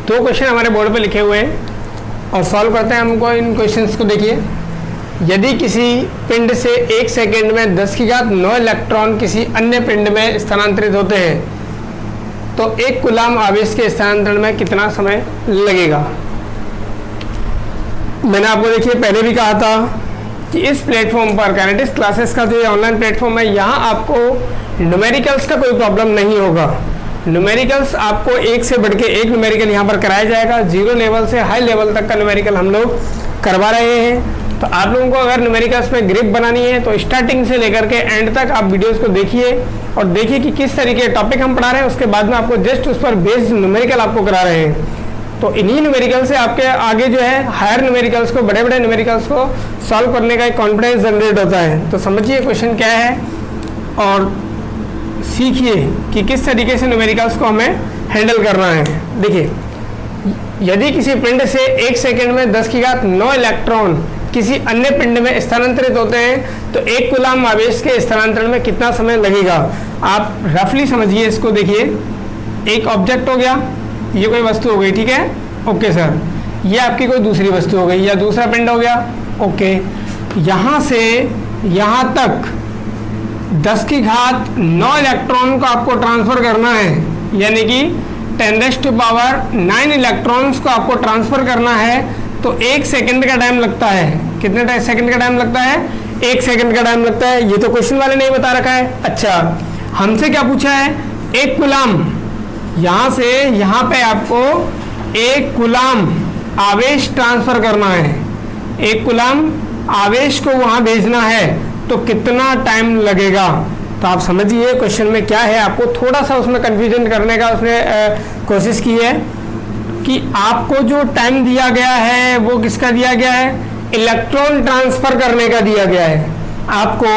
दो क्वेश्चन हमारे बोर्ड पे लिखे हुए हैं और सॉल्व करते हैं हमको इन क्वेश्चंस को। देखिए, यदि किसी पिंड से 1 सेकेंड में 10 की घात 9 इलेक्ट्रॉन किसी अन्य पिंड में स्थानांतरित होते हैं तो 1 कूलाम आवेश के स्थानांतरण में कितना समय लगेगा। मैंने आपको देखिए पहले भी कहा था कि इस प्लेटफॉर्म पर काइनेटिक्स क्लासेस का जो ऑनलाइन प्लेटफॉर्म है, यहाँ आपको न्यूमेरिकल्स का कोई प्रॉब्लम नहीं होगा। न्यूमेरिकल्स आपको एक से बढ़ के एक न्यूमेरिकल यहाँ पर कराया जाएगा। 0 लेवल से हाई लेवल तक का न्यूमेरिकल हम लोग करवा रहे हैं। तो आप लोगों को अगर न्यूमेरिकल्स में ग्रिप बनानी है तो स्टार्टिंग से लेकर के एंड तक आप वीडियोस को देखिए और देखिए कि किस तरीके के टॉपिक हम पढ़ा रहे हैं। उसके बाद में आपको जस्ट उस पर बेस्ड न्यूमेरिकल आपको करा रहे हैं। तो इन्हीं न्यूमेरिकल से आपके आगे जो है हायर न्यूमेरिकल्स को, बड़े बड़े न्यूमेरिकल्स को सॉल्व करने का एक कॉन्फिडेंस जनरेट होता है। तो समझिए क्वेश्चन क्या है और सीखिए कि किस तरीके से न्यूमेरिकल्स को हमें हैंडल करना है। देखिए, यदि किसी पिंड से 1 सेकेंड में 10 की घात 9 इलेक्ट्रॉन किसी अन्य पिंड में स्थानांतरित होते हैं तो 1 कूलाम आवेश के स्थानांतरण में कितना समय लगेगा। आप रफली समझिए इसको। देखिए, एक ऑब्जेक्ट हो गया, ये कोई वस्तु हो गई, ठीक है, ओके सर। ये आपकी कोई दूसरी वस्तु हो गई या दूसरा पिंड हो गया, ओके। यहाँ से यहाँ तक 10 की घात 9 इलेक्ट्रॉन को आपको ट्रांसफर करना है, यानी कि 10⁻⁹ इलेक्ट्रॉन्स को आपको ट्रांसफर करना है। तो 1 सेकंड का टाइम लगता है। कितने सेकंड का टाइम लगता है? 1 सेकंड का टाइम लगता है। ये तो क्वेश्चन वाले नहीं बता रखा है। अच्छा, हमसे क्या पूछा है? 1 कूलाम, यहाँ से यहाँ पे आपको 1 कूलाम आवेश ट्रांसफर करना है। 1 कूलाम आवेश को वहाँ भेजना है तो कितना टाइम लगेगा। तो आप समझिए क्वेश्चन में क्या है। आपको थोड़ा सा उसमें कंफ्यूजन करने का उसने कोशिश की है कि आपको जो टाइम दिया गया है वो किसका दिया गया है? इलेक्ट्रॉन ट्रांसफर करने का दिया गया है। आपको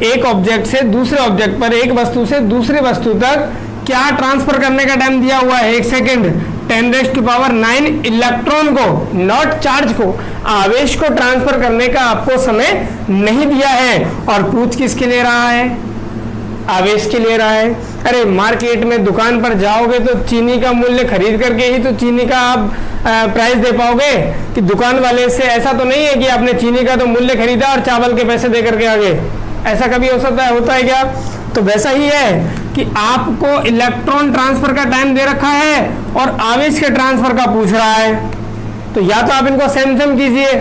एक ऑब्जेक्ट से दूसरे ऑब्जेक्ट पर, एक वस्तु से दूसरे वस्तु तक क्या ट्रांसफर करने का टाइम दिया हुआ है? 1 सेकेंड। 10⁹ इलेक्ट्रॉन को, नॉट चार्ज को, आवेश को ट्रांसफर करने का आपको समय नहीं दिया है। और पूछ किसके ले रहा है? आवेश के ले रहा है। अरे मार्केट में दुकान पर जाओगे तो चीनी का मूल्य खरीद करके ही तो चीनी का आप प्राइस दे पाओगे कि दुकान वाले से ऐसा तो नहीं है कि आपने चीनी का तो मूल्य खरीदा और चावल के पैसे दे करके आगे। ऐसा कभी हो सकता है? होता है क्या? तो वैसा ही है कि आपको इलेक्ट्रॉन ट्रांसफर का टाइम दे रखा है और आवेश के ट्रांसफर का पूछ रहा है। तो या तो आप इनको सेम सेम कीजिए,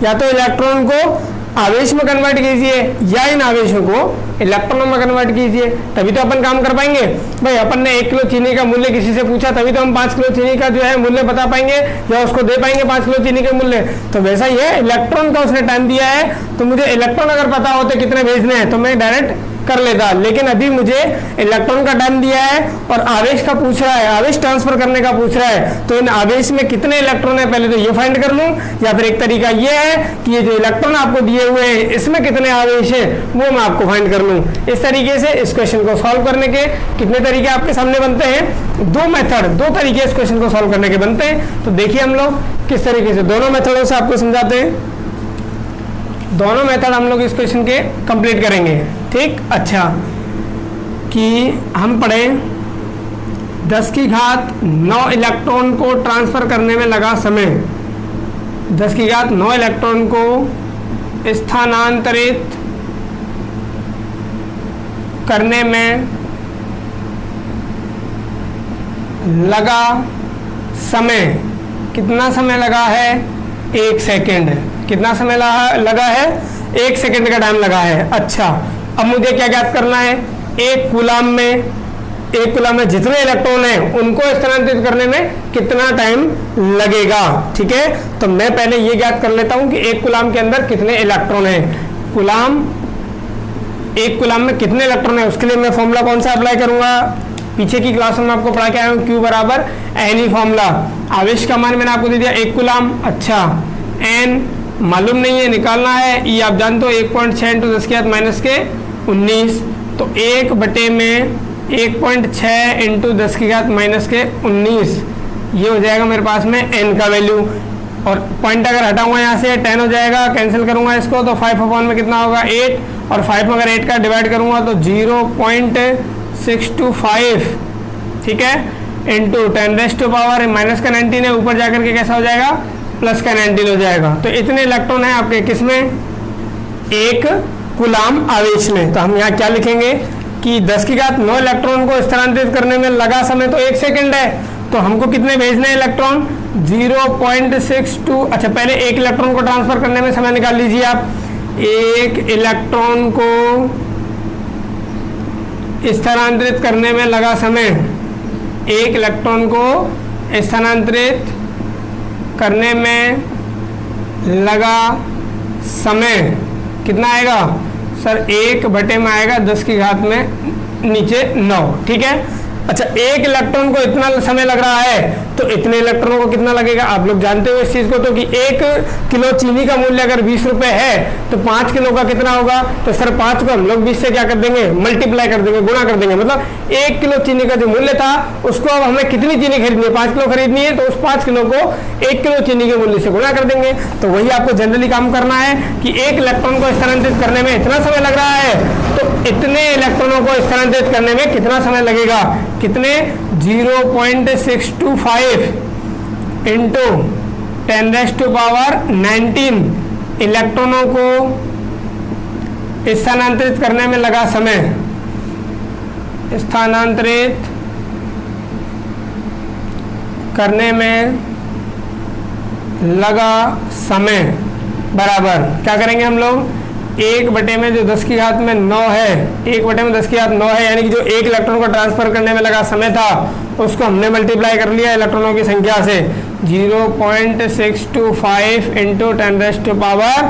या तो इलेक्ट्रॉन को आवेश में कन्वर्ट कीजिए या इन आवेशों को इलेक्ट्रॉनों में कन्वर्ट कीजिए, तभी तो अपन काम कर पाएंगे। भाई अपन ने 1 किलो चीनी का मूल्य किसी से पूछा, तभी तो हम 5 किलो चीनी का जो है मूल्य बता पाएंगे या उसको दे पाएंगे 5 किलो चीनी के मूल्य। तो वैसा ही है, इलेक्ट्रॉन का उसने टाइम दिया है तो मुझे इलेक्ट्रॉन अगर पता होते कितने भेजने हैं तो मैं डायरेक्ट कर लेता। लेकिन अभी मुझे इलेक्ट्रॉन का टाइम दिया है और आवेश का पूछ रहा है, आवेश ट्रांसफर करने का पूछ रहा है। तो इन आवेश में कितने इलेक्ट्रॉन है पहले तो ये फाइंड कर लूं, या फिर एक तरीका ये है कि ये जो इलेक्ट्रॉन आपको दिए हुए हैं इसमें कितने आवेश है वो मैं आपको फाइंड कर लूं। इस तरीके से इस क्वेश्चन को सॉल्व करने के कितने तरीके आपके सामने बनते हैं? 2 मेथड, 2 तरीके इस क्वेश्चन को सॉल्व करने के बनते हैं। तो देखिए हम लोग किस तरीके से दोनों मेथडों से आपको समझाते हैं। दोनों मेथड हम लोग इस क्वेश्चन के कंप्लीट करेंगे, ठीक। अच्छा, कि हम पढ़ें 10 की घात 9 इलेक्ट्रॉन को ट्रांसफर करने में लगा समय। 10 की घात 9 इलेक्ट्रॉन को स्थानांतरित करने में लगा समय। कितना समय लगा है? 1 सेकेंड। कितना समय लगा है? 1 सेकेंड का टाइम लगा है। अच्छा, अब मुझे क्या ज्ञात करना है? 1 कूलाम में जितने इलेक्ट्रॉन हैं उनको स्थानांतरित करने में कितना टाइम लगेगा, ठीक है। तो मैं पहले ये ज्ञात कर लेता हूं कि 1 कूलाम के अंदर कितने इलेक्ट्रॉन हैं। 1 कूलाम में कितने इलेक्ट्रॉन है उसके लिए मैं फॉर्मूला कौन सा अप्लाई करूंगा? पीछे की क्लास में आपको पढ़ा के आया हूं, Q बराबर N फॉर्मूला। आवेश का मान मैंने आपको दे दिया 1 कूलाम। अच्छा, N मालूम नहीं है, निकालना है। ये आप जानते हो 1.6 × 10⁻⁻19। तो 1/1.6 × 10⁻⁻19 ये हो जाएगा मेरे पास में n का वैल्यू। और पॉइंट अगर हटाऊंगा यहाँ से 10 हो जाएगा, कैंसिल करूंगा इसको तो 5 अपॉन में कितना होगा? 8। और 5 में अगर 8 का डिवाइड करूंगा तो 625, ठीक है, इंटू 10⁻⁻, माइनस का 19 है, ऊपर जाकर के कैसा हो जाएगा, प्लस का 19 हो जाएगा। तो इतने इलेक्ट्रॉन है आपके किसमें, एक कूलाम आवेश में। तो हम यहाँ क्या लिखेंगे कि 10⁹ इलेक्ट्रॉन को स्थानांतरित करने में लगा समय तो 1 सेकंड है, तो हमको कितने भेजने हैं इलेक्ट्रॉन, 0.62। अच्छा, पहले एक इलेक्ट्रॉन को ट्रांसफर करने में समय निकाल लीजिए आप। एक इलेक्ट्रॉन को स्थानांतरित करने में लगा समय, एक इलेक्ट्रॉन को स्थानांतरित करने में लगा समय कितना आएगा सर, 1 बटे में आएगा 10⁻⁻ में नीचे 9, ठीक है। अच्छा, एक इलेक्ट्रॉन को इतना समय लग रहा है, तो इतने इलेक्ट्रॉनों को कितना लगेगा, आप लोग जानते हो इस चीज को, तो कि 1 किलो चीनी का मूल्य अगर 20 रुपए है तो 5 किलो का कितना होगा, तो सर 5 को हम लोग 20 से क्या कर देंगे, मल्टीप्लाई कर देंगे, गुणा कर देंगे। मतलब 1 किलो चीनी का जो मूल्य था उसको अब हमें कितनी चीनी खरीदनी है, 5 किलो खरीदनी है, तो उस 5 किलो को 1 किलो चीनी के मूल्य से गुणा कर देंगे। तो वही आपको जनरली काम करना है कि एक इलेक्ट्रॉन को स्थानांतरित करने में इतना समय लग रहा है, तो इतने इलेक्ट्रॉनों को स्थानांतरित करने में कितना समय लगेगा, कितने, 0.625 इंटू 10⁻⁹ इलेक्ट्रॉनों को स्थानांतरित करने में लगा समय, स्थानांतरित करने में लगा समय बराबर क्या करेंगे हम लोग, 1 बटे में जो 10⁻9 है, 1 बटे में 10⁻9 है, यानी कि जो एक इलेक्ट्रॉन को ट्रांसफर करने में लगा समय था उसको हमने मल्टीप्लाई कर लिया इलेक्ट्रॉनों की संख्या से, 0.625 इंटू 10⁻⁻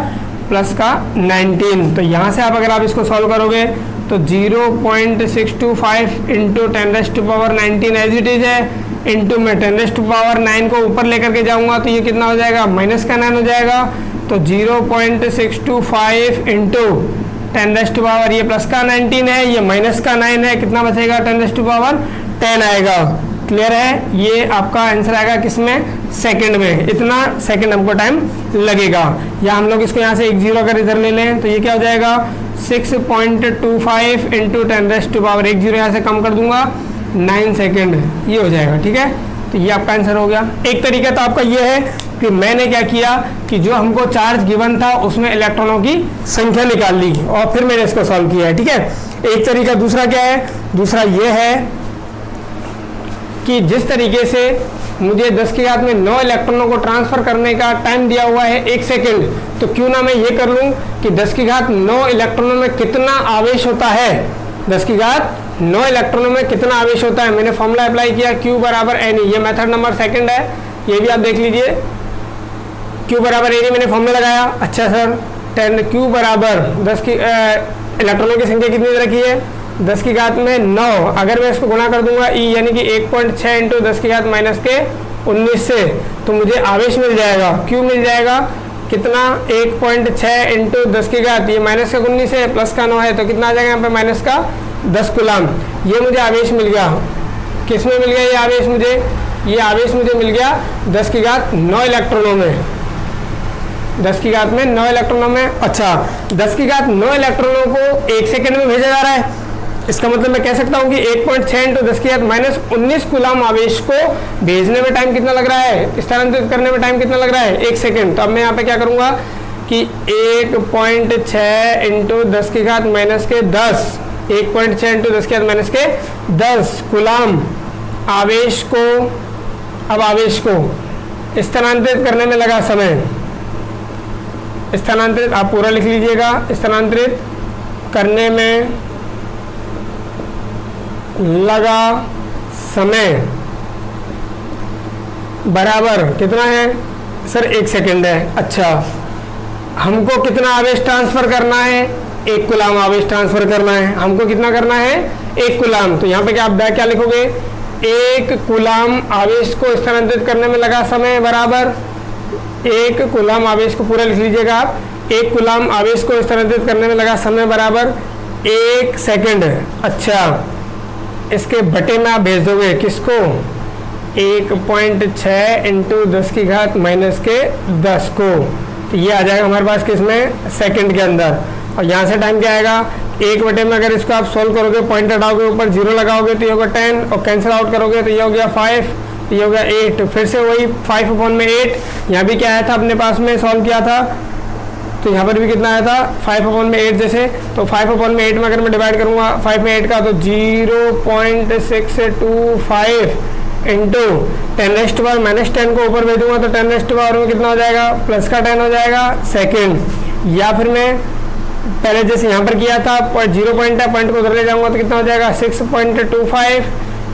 प्लस का 19। तो यहाँ से आप अगर आप इसको सॉल्व करोगे तो 0.625 इंटू 10⁻19 एज इट इज है, इंटू में 10⁻9 को ऊपर लेकर के जाऊंगा तो ये कितना हो जाएगा, माइनस का 9 हो जाएगा। तो 0.625 इंटू 10⁻, ये प्लस का 19 है, ये माइनस का 9 है, कितना बचेगा, 10⁻10 आएगा। क्लियर है, ये आपका आंसर आएगा किसमें, सेकंड में। इतना सेकंड हमको टाइम लगेगा। या हम लोग इसको यहाँ से 1 0 अगर इधर ले लें तो ये क्या हो जाएगा, 6.25 इंटू 10⁻, 1 0 यहाँ से कम कर दूंगा, 9 सेकेंड ये हो जाएगा, ठीक है। तो ये आपका आंसर हो गया। एक तरीका तो आपका ये है कि मैंने क्या किया कि जो हमको चार्ज गिवन था उसमें इलेक्ट्रॉनों की संख्या निकाल ली और फिर मैंने इसको सॉल्व किया है, ठीक है। एक तरीका दूसरा क्या है, दूसरा ये है कि जिस तरीके से मुझे 10⁻9 इलेक्ट्रॉनों को ट्रांसफर करने का टाइम दिया हुआ है 1 सेकेंड, तो क्यों ना मैं ये कर लूँ कि 10⁻9 इलेक्ट्रॉनों में कितना आवेश होता है, 10⁻9 इलेक्ट्रॉनों में कितना आवेश होता है। मैंने फॉर्मूला अप्लाई किया, Q बराबर NE, ये मेथड नंबर सेकंड है, ये भी आप देख लीजिए। Q बराबर NE मैंने फॉर्मूला लगाया। अच्छा सर, 10 Q बराबर 10 की इलेक्ट्रॉनों की संख्या कितनी रखी है, 10⁻9। अगर मैं इसको गुणा कर दूंगा E यानी कि 1.6 इंटू 10⁻⁻19 से, तो मुझे आवेश मिल जाएगा, Q मिल जाएगा कितना, 1.6 इंटू 10⁻, ये माइनस का 19 है, प्लस का 9 है, तो कितना आ जाएगा यहाँ पे, माइनस का 10 कूलाम। ये मुझे आवेश मिल गया, किस में मिल गया ये आवेश मुझे, ये आवेश मुझे मिल गया 10⁻9 इलेक्ट्रॉनों में, 10⁻9 इलेक्ट्रॉनों में। अच्छा, 10⁻9 इलेक्ट्रॉनों को 1 सेकेंड में भेजा जा रहा है, इसका मतलब मैं कह सकता हूँ कि 1.6 इंटू 10⁻−19 कूलाम आवेश को भेजने में टाइम कितना लग रहा है, स्थानांतरित करने में टाइम कितना लग रहा है, 1 सेकेंड। तो अब मैं यहाँ पे क्या करूँगा कि 1.6 इंटू 10⁻−10, 1.6 इंटू 10⁻−10 कूलाम आवेश को, अब आवेश को स्थानांतरित करने में लगा समय, स्थानांतरित आप पूरा लिख लीजिएगा, स्थानांतरित करने में लगा समय बराबर कितना है सर, 1 सेकेंड है। अच्छा, हमको कितना आवेश ट्रांसफर करना है, 1 कूलाम आवेश ट्रांसफर करना है, हमको कितना करना है, 1 कूलाम। तो यहाँ पे क्या लिखोगे, 1 कूलाम आवेश को स्थानांतरित करने में लगा समय बराबर 1 कूलाम आवेश को पूरा लिख लीजिएगा आप, 1 कूलाम आवेश को स्थानांतरित करने में लगा समय बराबर 1 सेकेंड। अच्छा, इसके बटे में आप भेज दोगे किसको, 1.6 इंटू 10⁻⁻10 को, तो ये आ जाएगा हमारे पास किसमें, सेकंड के अंदर। और यहाँ से टाइम क्या आएगा 1 बटे में अगर इसको आप सोल्व करोगे, पॉइंट हटाओगे, ऊपर 0 लगाओगे तो ये होगा 10, और कैंसिल आउट करोगे तो ये हो गया 5, ये हो गया 8। फिर से वही 5/8, यहाँ भी क्या आया था अपने पास में, सॉल्व किया था तो यहाँ पर भी कितना आया था 5/8 जैसे। तो 5/8 में अगर मैं डिवाइड करूँगा 5 में 8 का तो 0.625 इंटू 10⁻⁻, -10 को ऊपर भेजूंगा तो 10⁻⁻ में कितना हो जाएगा, प्लस का 10 हो जाएगा सेकेंड। या फिर मैं पहले जैसे यहाँ पर किया था, 0 पॉइंट है, पॉइंट को उधर ले जाऊंगा तो कितना हो जाएगा 6.25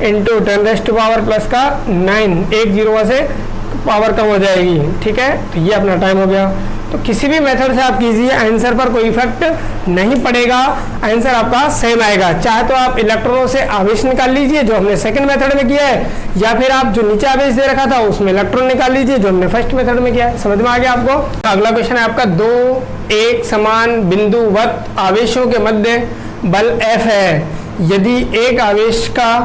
इंटू 10⁻⁻ प्लस का 9, एक 0 से पावर कम हो जाएगी। ठीक है, तो ये अपना टाइम हो गया। तो किसी भी मेथड से आप कीजिए, आंसर पर कोई इफेक्ट नहीं पड़ेगा, आंसर आपका सेम आएगा। चाहे तो आप इलेक्ट्रॉनों से आवेश निकाल लीजिए जो हमने सेकंड मेथड में किया है, या फिर आप जो नीचे आवेश दे रखा था उसमें इलेक्ट्रॉन निकाल लीजिए जो हमने फर्स्ट मेथड में किया है। समझ में आ गया आपको? अगला क्वेश्चन है आपका, 2 एक समान बिंदुवत आवेशों के मध्य बल F है, यदि एक आवेश का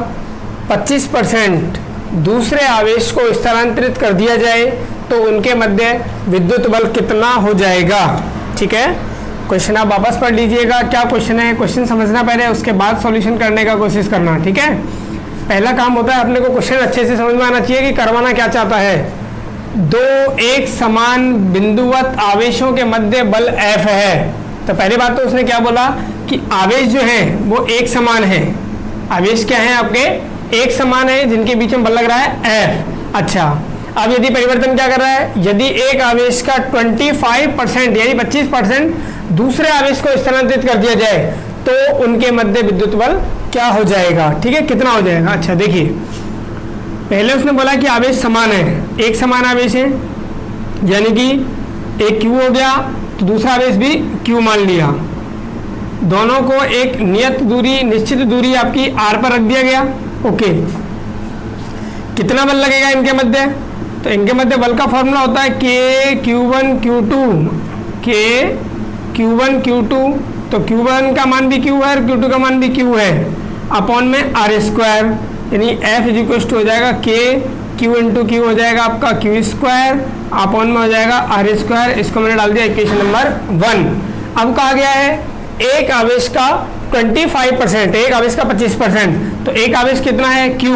25% दूसरे आवेश को स्थानांतरित कर दिया जाए तो उनके मध्य विद्युत बल कितना हो जाएगा। ठीक है, क्वेश्चन आप वापस पढ़ लीजिएगा, क्या क्वेश्चन है, क्वेश्चन समझना पहले, उसके बाद सॉल्यूशन करने का कोशिश करना। ठीक है, पहला काम होता है अपने को क्वेश्चन अच्छे से समझ में आना चाहिए कि करवाना क्या चाहता है। 2 एक समान बिंदुवत आवेशों के मध्य बल F है। तो पहली बात तो उसने क्या बोला कि आवेश जो है वो एक समान है। आवेश क्या है आपके, एक समान है, जिनके बीच में बल लग रहा है F। अच्छा, अब यदि परिवर्तन क्या कर रहा है, यदि एक आवेश का 25% यानी 25% दूसरे आवेश को स्थानांतरित कर दिया जाए तो उनके मध्य विद्युत बल क्या हो जाएगा। ठीक है, कितना हो जाएगा। अच्छा देखिए, पहले उसने बोला कि आवेश समान है, एक समान आवेश है, यानी कि एक Q हो गया तो दूसरा आवेश भी Q मान लिया, दोनों को एक नियत दूरी, निश्चित दूरी आपकी R पर रख दिया गया। ओके, कितना बल लगेगा इनके मध्य, तो इनके मध्य बल का फॉर्मूला होता है K Q1 तो Q1 का मान भी Q है और Q2 का मान भी Q है, अपॉन में R², यानी F इक्वल हो जाएगा K Q इंटू Q हो जाएगा आपका Q², अपॉन में हो जाएगा R²। इसको मैंने डाल दिया इक्वेशन नंबर 1। अब कहा गया है एक आवेश का 25%, एक आवेश का 25%, तो एक आवेश कितना है Q।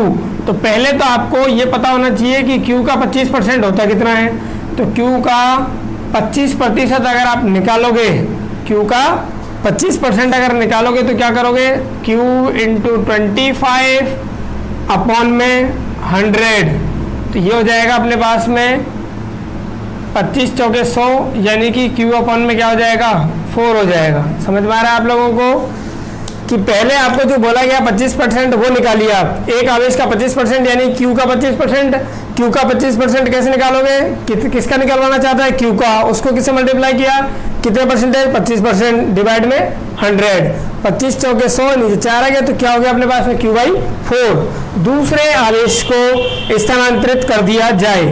तो पहले तो आपको ये पता होना चाहिए कि Q का 25% होता कितना है। तो Q का 25% अगर आप निकालोगे, Q का 25% अगर निकालोगे तो क्या करोगे, Q इंटू 25 अपॉन में 100, तो ये हो जाएगा अपने पास में 25 चौके 100, यानी कि Q अपॉन में क्या हो जाएगा 4 हो जाएगा। समझ में आ रहा है आप लोगों को कि पहले आपको जो बोला गया 25% वो निकालिए आप। एक आवेश का 25% यानी Q का 25%, Q का 25% कैसे निकालोगे, किसका निकालवाना चाहता है Q का, उसको किससे मल्टीप्लाई किया, कितने परसेंटेज 25% डिवाइड में 100, 25 चौके 100, नीचे 4 आ गया तो क्या हो गया अपने पास में Q/4। दूसरे आवेश को स्थानांतरित कर दिया जाए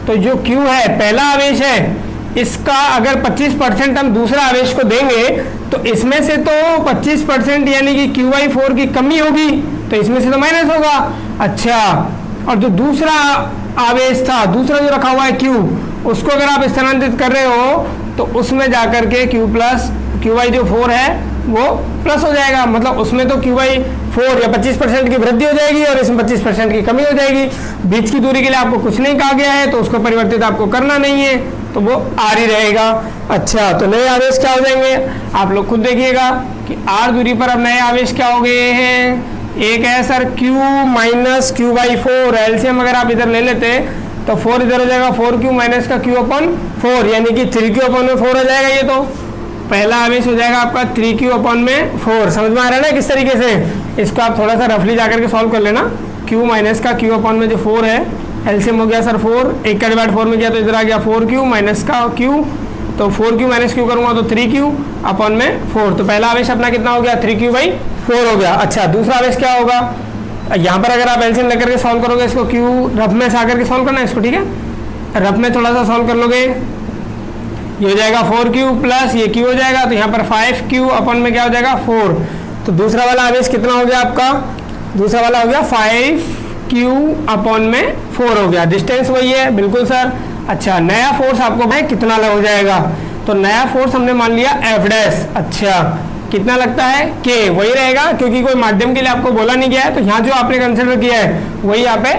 तो जो Q है पहला आवेश है, इसका अगर 25% हम दूसरा आवेश को देंगे तो इसमें से तो 25% यानी कि Q/4 की कमी होगी, तो इसमें से तो माइनस होगा। अच्छा, और जो दूसरा आवेश था, दूसरा जो रखा हुआ है Q, उसको अगर आप स्थानांतरित कर रहे हो तो उसमें जाकर के Q जो 4 है वो प्लस हो जाएगा, मतलब उसमें तो Q/4 या 25% की वृद्धि हो जाएगी और इसमें 25% की कमी हो जाएगी। बीच की दूरी के लिए आपको कुछ नहीं कहा गया है तो उसको परिवर्तित आपको करना नहीं है, तो वो R ही रहेगा। अच्छा, तो नए आवेश क्या हो जाएंगे, आप लोग खुद देखिएगा कि R दूरी पर अब नए आवेश क्या हो गए हैं। एक है sir Q minus Q/4, LCM अगर आप इधर ले लेते तो 4 इधर हो जाएगा, 4Q माइनस का Q/4 यानी कि 3Q/4 हो जाएगा। ये तो पहला आवेश हो जाएगा आपका 3Q/4। समझ में आ रहा है ना किस तरीके से, इसको आप थोड़ा सा रफली जाकर के सॉल्व कर लेना। Q माइनस का Q/में जो 4 है, एलसीएम हो गया सर 4, एक का डिवाइड 4 में किया तो इधर आ गया 4Q माइनस का Q, तो 4Q माइनस Q करूँगा तो 3Q/4। तो पहला आवेश अपना कितना हो गया 3Q/4 हो गया। अच्छा, दूसरा आवेश क्या होगा, यहाँ पर अगर आप एलसीएम लेकर के सॉल्व करोगे इसको, Q रफ में से आकर के सॉल्व करना है इसको, ठीक है, रफ में थोड़ा सा सॉल्व कर लोगे, ये हो जाएगा 4Q प्लस ये Q हो जाएगा, तो यहाँ पर 5Q में क्या हो जाएगा 4। तो दूसरा वाला आवेश कितना हो गया आपका, दूसरा वाला हो गया 5Q/4 हो गया। डिस्टेंस वही है बिल्कुल सर। अच्छा, नया फोर्स आपको भाई कितना हो जाएगा, तो नया फोर्स हमने मान लिया F'। अच्छा, कितना लगता है k, वही रहेगा क्योंकि कोई माध्यम के लिए आपको बोला नहीं गया है, तो यहाँ जो आपने कंसिडर किया है वही यहाँ पे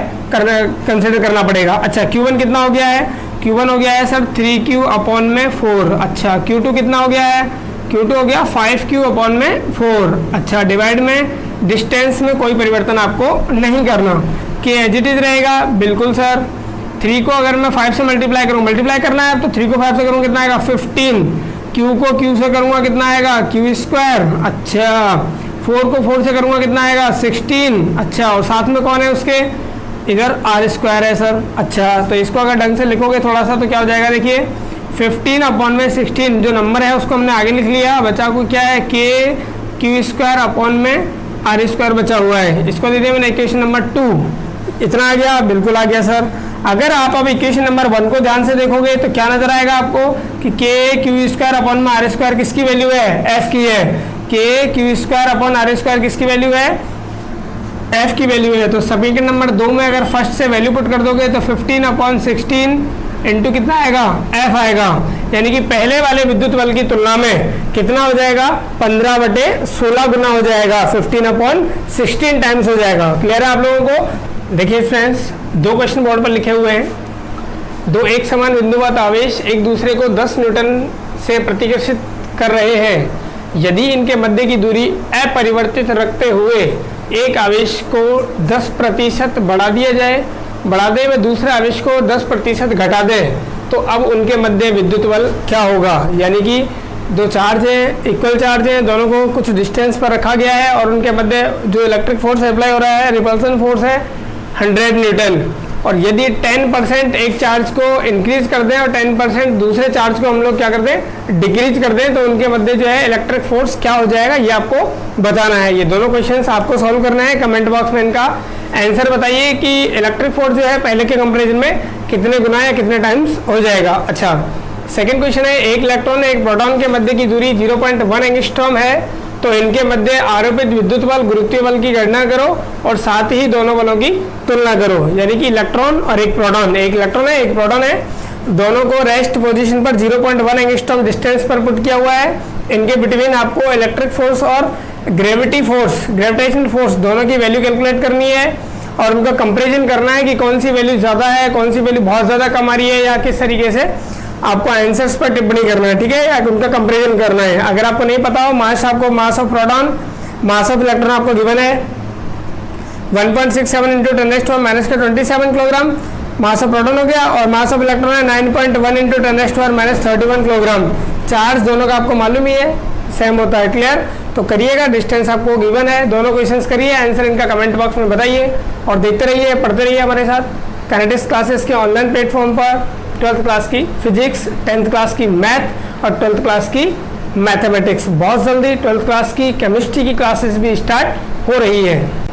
कंसिडर करना पड़ेगा। अच्छा Q1 कितना हो गया है, Q1 हो गया है सर 3Q अपॉन में 4। अच्छा Q2 कितना हो गया है, Q2 हो गया 5Q अपॉन में 4। अच्छा डिवाइड में डिस्टेंस में कोई परिवर्तन आपको नहीं करना, k एज इट इज रहेगा। बिल्कुल सर 3 को अगर मैं 5 से मल्टीप्लाई करूँ, मल्टीप्लाई करना है तो 3 को 5 से करूँ कितना आएगा 15, Q को Q से करूँगा कितना आएगा Q स्क्वायर। अच्छा 4 को 4 से करूँगा कितना आएगा 16। अच्छा और साथ में कौन है उसके, इधर R स्क्वायर है सर। अच्छा तो इसको अगर ढंग से लिखोगे थोड़ा सा तो क्या हो जाएगा, देखिए 15 अपॉन में 16 जो नंबर है उसको हमने आगे लिख लिया, बचा को क्या है k Q स्क्वायर अपॉन में R स्क्वायर बचा हुआ है। इसको दे दिया मैंने इक्वेशन नंबर 2। इतना आ गया, बिल्कुल आ गया सर। अगर आप अब इक्वेशन नंबर 1 को ध्यान से देखोगे तो क्या नजर आएगा आपको कि k Q स्क्वायर अपॉन में R स्क्वायर किसकी वैल्यू है, f की है। k Q square upon R square किसकी वैल्यू है, f की वैल्यू है। तो समीकरण नंबर 2 में अगर फर्स्ट से वैल्यू पुट कर दोगे तो 15 अपॉन 16 इंटू कितना आएगा, f आएगा। यानी कि पहले वाले विद्युत बल की तुलना में कितना हो जाएगा, 15/16 गुना हो जाएगा, 15 अपॉन 16 टाइम्स हो जाएगा। क्लियर है आप लोगों को। देखिए फ्रेंड्स, 2 क्वेश्चन बोर्ड पर लिखे हुए हैं। 2 एक समान बिंदुवत आवेश एक दूसरे को 10 न्यूटन से प्रतिकर्षित कर रहे हैं। यदि इनके मध्य की दूरी अपरिवर्तित रखते हुए एक आवेश को 10% बढ़ा दिया जाए, बढ़ा दे व दूसरे आवेश को 10% घटा दे, तो अब उनके मध्य विद्युत बल क्या होगा। यानी कि 2 चार्ज हैं, इक्वल चार्ज हैं, दोनों को कुछ डिस्टेंस पर रखा गया है और उनके मध्य जो इलेक्ट्रिक फोर्स अप्लाई हो रहा है, रिपल्सन फोर्स है 100 न्यूटन। और यदि 10% एक चार्ज को इंक्रीज कर दें और 10% दूसरे चार्ज को हम लोग क्या कर दें, डिक्रीज कर दें, तो उनके मध्य जो है इलेक्ट्रिक फोर्स क्या हो जाएगा, ये आपको बताना है। ये दोनों क्वेश्चंस आपको सॉल्व करना है। कमेंट बॉक्स में इनका आंसर बताइए कि इलेक्ट्रिक फोर्स जो है पहले के कंपेरिजन में कितने गुना या कितने टाइम्स हो जाएगा। अच्छा सेकेंड क्वेश्चन है, एक इलेक्ट्रॉन एक प्रोटॉन के मध्य की दूरी 0.1 एंगस्ट्रॉम है, तो इनके मध्य आरोपित विद्युत बल गुरुत्वीय बल की गणना करो और साथ ही दोनों बलों की तुलना करो। यानी कि इलेक्ट्रॉन और एक प्रोटॉन, एक इलेक्ट्रॉन है एक प्रोटॉन है, दोनों को रेस्ट पोजीशन पर 0.1 एंगस्ट्रॉम डिस्टेंस पर पुट किया हुआ है। इनके बिटवीन आपको इलेक्ट्रिक फोर्स और ग्रेविटी फोर्स, ग्रेविटेशन फोर्स दोनों की वैल्यू कैलकुलेट करनी है और उनका कंपेरिजन करना है कि कौन सी वैल्यू ज़्यादा है, कौन सी वैल्यू बहुत ज़्यादा कम आ रही है, या किस तरीके से आपको आंसर्स पर टिप्पणी करना है। ठीक है, या उनका कंपेरिजन करना है। अगर आपको नहीं पता हो, मास आपको mass of proton, mass of electron आपको गिवन है 1.67 into 10⁻⁻27 kilogram mass of proton हो गया, और मास ऑफ इलेक्ट्रॉन है 9.1 इंटू 10⁻31 किलोग्राम। चार्ज दोनों का आपको मालूम ही है, सेम होता है। क्लियर, तो करिएगा, डिस्टेंस आपको गिवन है, दोनों क्वेश्चंस करिए, आंसर इनका कमेंट बॉक्स में बताइए और देखते रहिए, पढ़ते रहिए हमारे साथ काइनेटिक्स क्लासेस के ऑनलाइन प्लेटफॉर्म पर। 12th क्लास की फिजिक्स, 10th क्लास की मैथ और 12th क्लास की मैथमेटिक्स। बहुत जल्दी 12th क्लास की केमिस्ट्री की क्लासेस भी स्टार्ट हो रही है।